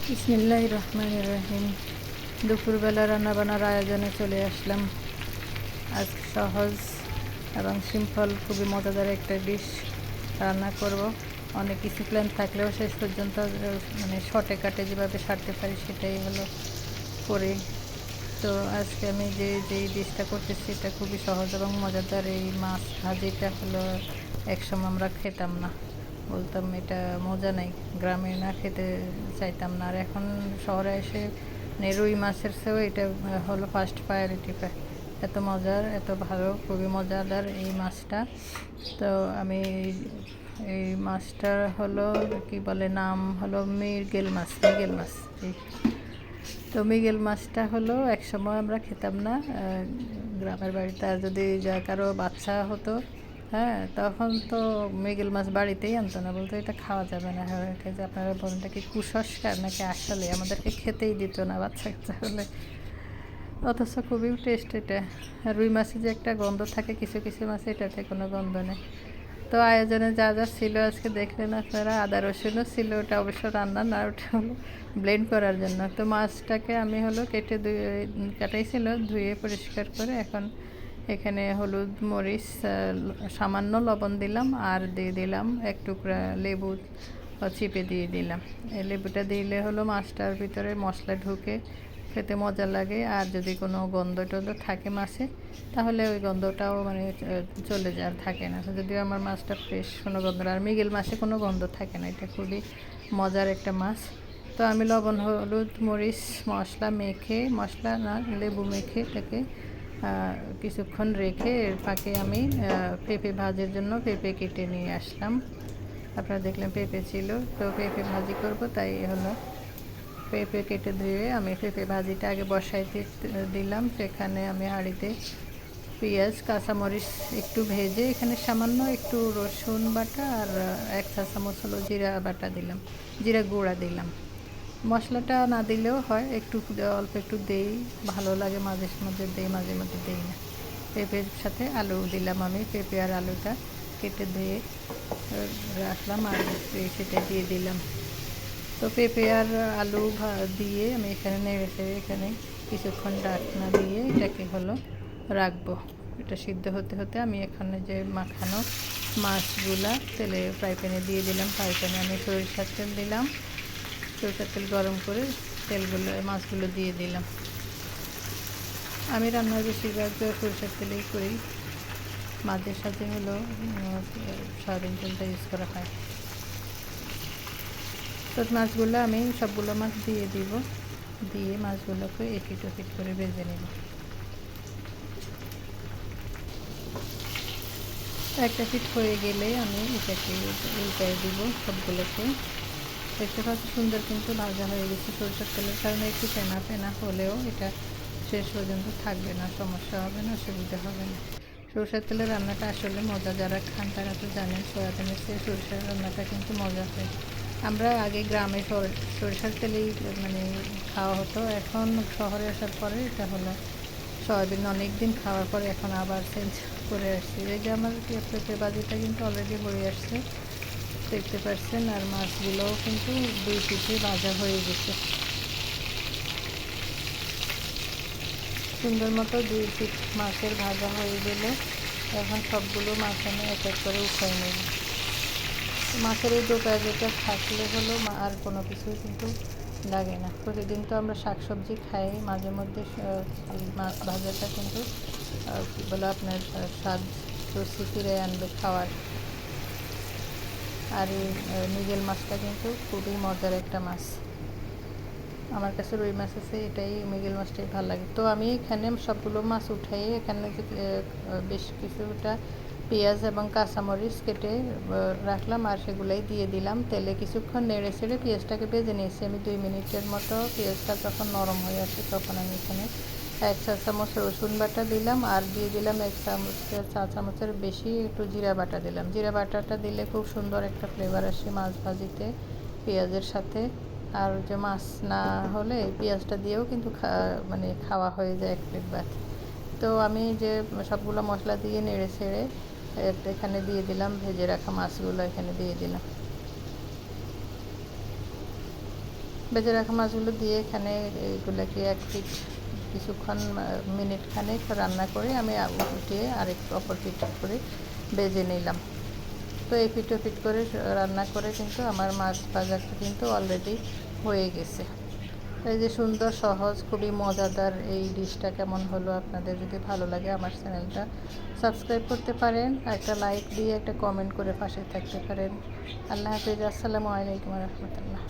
বিসমিল্লাহির রহমানির রহিম। দুপুরবেলা রান্নাবান্নার আয়োজনে চলে আসলাম। আজ সহজ এবং সিম্পল খুবই মজাদার একটা ডিশ রান্না করব। অনেক কিছু প্ল্যান থাকলেও শেষ পর্যন্ত মানে শর্টে কাটে যেভাবে সারতে পারি সেটাই হলো করি। তো আজকে আমি যেই ডিশটা করতেছি এটা খুবই সহজ এবং মজাদার। এই মাছ ভাজিটা হলো একসময় আমরা খেতাম না, বলতাম এটা মজা নেই, গ্রামে না খেতে চাইতাম না। আর এখন শহরে এসে রুই মাছের চেয়েও এটা হলো ফার্স্ট প্রায়োরিটি পায়। এত মজার, এত ভালো, খুবই মজাদার এই মাছটা। তো আমি এই মাছটা হলো কি বলে, নাম হলো মৃগেল মাছ। তো মৃগেল মাছটা হলো একসময় আমরা খেতাম না গ্রামের বাড়িতে। আর যদি যা কারো বাচ্চা হতো, হ্যাঁ, তখন তো মৃগেল মাছ বাড়িতেই আনতো না, বলতো এটা খাওয়া যাবে না। হ্যাঁ, যে আপনারা বলেন এটা কি কুসংস্কার নাকি আসলে আমাদেরকে খেতেই দিত না বাচ্চা কাচ্চা হলে, অথচ খুবই টেস্ট এটা। আর রুই মাছে যে একটা গন্ধ থাকে কিছু কিছু মাছে, এটাতে কোনো গন্ধ নেই। তো আয়োজনে যা যা ছিল আজকে দেখলেন আপনারা। আদা রসুনও ছিল, ওটা অবশ্য রান্না না, ওটা হলো ব্লেন্ড করার জন্য। তো মাছটাকে আমি হলো কাটাইছিল, ধুয়ে পরিষ্কার করে এখন এখানে হলুদ মরিচ সামান্য লবণ দিলাম, আর দিয়ে দিলাম এক টুকরা লেবু চিপে দিয়ে দিলাম। এই লেবুটা দিলে হলো মাছটার ভিতরে মশলা ঢুকে খেতে মজা লাগে। আর যদি কোনো গন্ধ টন্ধ থাকে মাছে, তাহলে ওই গন্ধটাও মানে চলে যায়, আর থাকে না। যদিও আমার মাছটা ফ্রেশ, কোনো গন্ধ না। আর মৃগেল মাছে কোনো গন্ধ থাকে না, এটা খুবই মজার একটা মাছ। তো আমি লবণ হলুদ মরিচ মশলা না লেবু মেখে এটাকে কিছুক্ষণ রেখে এর ফাঁকে আমি পেঁপে ভাজির জন্য পেঁপে কেটে নিয়ে আসলাম। আপনারা দেখলেন পেঁপে ছিল, তো পেঁপে ভাজি করব, তাই হলো পেঁপে কেটে ধুয়ে আমি পেঁপে ভাজিটা আগে বসাইতে দিলাম। সেখানে আমি হাঁড়িতে পেঁয়াজ কাঁচামরিচ একটু ভেজে এখানে সামান্য একটু রসুন বাটা আর 1 চা চামচ হলো জিরা বাটা দিলাম, জিরা গুঁড়া দিলাম। মশলাটা না দিলেও হয়, একটু অল্প একটু দেই, ভালো লাগে, মাঝে মধ্যে দেই, মাঝে মধ্যে দেই না। পেঁপের সাথে আলু দিলাম, আমি পেঁপে আর আলুটা কেটে ধুয়ে রাখলাম আর সেটা দিয়ে দিলাম। তো পেঁপে আর আলু দিয়ে আমি এখানে নেড়ে এখানে কিছুক্ষণ ঢাকনা দিয়ে এটাকে হলো রাখবো। এটা সিদ্ধ হতে হতে আমি এখানে যে মাখানো মাছগুলা ফ্রাই প্যানে দিয়ে দিলাম। ফ্রাই প্যানে আমি সরিষার তেল দিলাম, সরিষার তেল গরম করে মাছগুলো দিয়ে দিলাম। আমি রান্নার বেশিরভাগ সরিষার তেলেই করি, মাছের সাথে হলো সয়াবিন তেলটা ইউজ করা হয়। তো মাছগুলো আমি সবগুলো মাছ দিয়ে দিব, দিয়ে মাছগুলোকে এপিট ওপিট করে ভেজে নেব। একটা পিঠ হয়ে গেলে আমি এটাকে উল্টায় দিব সবগুলোকে। দেখতে পাচ্ছি সুন্দর কিন্তু ভাজা হয়ে গেছে। সরষের তেলের কারণে একটু ফেনা ফেনা হলেও এটা শেষ পর্যন্ত থাকবে না, সমস্যা হবে না, অসুবিধা হবে না। সরষের তেলের রান্নাটা আসলে মজা, যারা খান তারা তো জানেন সয়াবিনের চেয়ে সরষের রান্নাটা কিন্তু মজা হয়। আমরা আগে গ্রামে সরিষার তেলেই মানে খাওয়া হতো, এখন শহরে আসার পরে এটা হলো সয়াবিন অনেক দিন খাওয়ার পরে এখন আবার চেঞ্জ করে আসছি। এই যে আমার পেঁপে ভাজিটা কিন্তু অলরেডি হয়ে আসছে, দেখতে পাচ্ছেন। আর মাছগুলোও কিন্তু 2 পিঠে ভাজা হয়ে গেছে সুন্দর মতো। 2 পিঠ মাছের ভাজা হয়ে গেলে এখন সবগুলো মাছ আমি এক এক করে উঠাই নেব। মাছের এই ডোকা যেটা থাকলে হলো আর কোনো কিছুই কিন্তু লাগে না। প্রতিদিন তো আমরা শাকসবজি খাই, মাঝে মধ্যে মাছ ভাজাটা কিন্তু কী বলে আপনার স্বাদ রুচি ফিরে আনবে খাওয়ার। আর এই মৃগেল মাছটা কিন্তু খুবই মজার একটা মাছ। আমার কাছে রুই মাছ আছে, এটাই মৃগেল মাছটাই ভালো লাগে। তো আমি এখানে সবগুলো মাছ উঠাই এখানে বেশ কিছুটা পেঁয়াজ এবং কাঁচামরিচ কেটে রাখলাম, আর সেগুলোই দিয়ে দিলাম তেলে। কিছুক্ষণ নেড়ে ছেড়ে পেঁয়াজটাকে ভেজে নিয়েছি আমি 2 মিনিটের মতো। পেঁয়াজটা যখন নরম হয়ে আসে তখন আমি এখানে 1 চা চামচ রসুন বাটা দিলাম, আর দিয়ে দিলাম 1 চা চামচের বেশি একটু জিরা বাটা দিলাম। জিরা বাটাটা দিলে খুব সুন্দর একটা ফ্লেভার আসে মাছ ভাজিতে পেঁয়াজের সাথে। আর যে মাছ না হলে পেঁয়াজটা দিয়েও কিন্তু মানে খাওয়া হয়ে যায় 1 প্লেট ভাত। তো আমি যে সবগুলো মশলা দিয়ে নেড়ে ছেড়ে এখানে দিয়ে দিলাম ভেজে রাখা মাছগুলো, এখানে দিয়ে দিলাম। বেজে রাখা মাছগুলো দিয়ে এখানে এগুলোকে এক পিঠ কিছুক্ষণ মিনিট খানেক রান্না করে আমি উঠিয়ে আরেকটু অপর পিঠ করে বেজে নিলাম। তো এই পিঠ পিঠ করে রান্না করে কিন্তু আমার মাছ ভাজাটা কিন্তু অলরেডি হয়ে গেছে। এই যে সুন্দর সহজ খুবই মজাদার এই ডিশটা কেমন হলো, আপনাদের যদি ভালো লাগে আমার চ্যানেলটা সাবস্ক্রাইব করতে পারেন, একটা লাইক দিয়ে একটা কমেন্ট করে পাশে থাকতে পারেন। আল্লাহ হাফিজ, আসসালামু আলাইকুম রহমতুল্লাহ।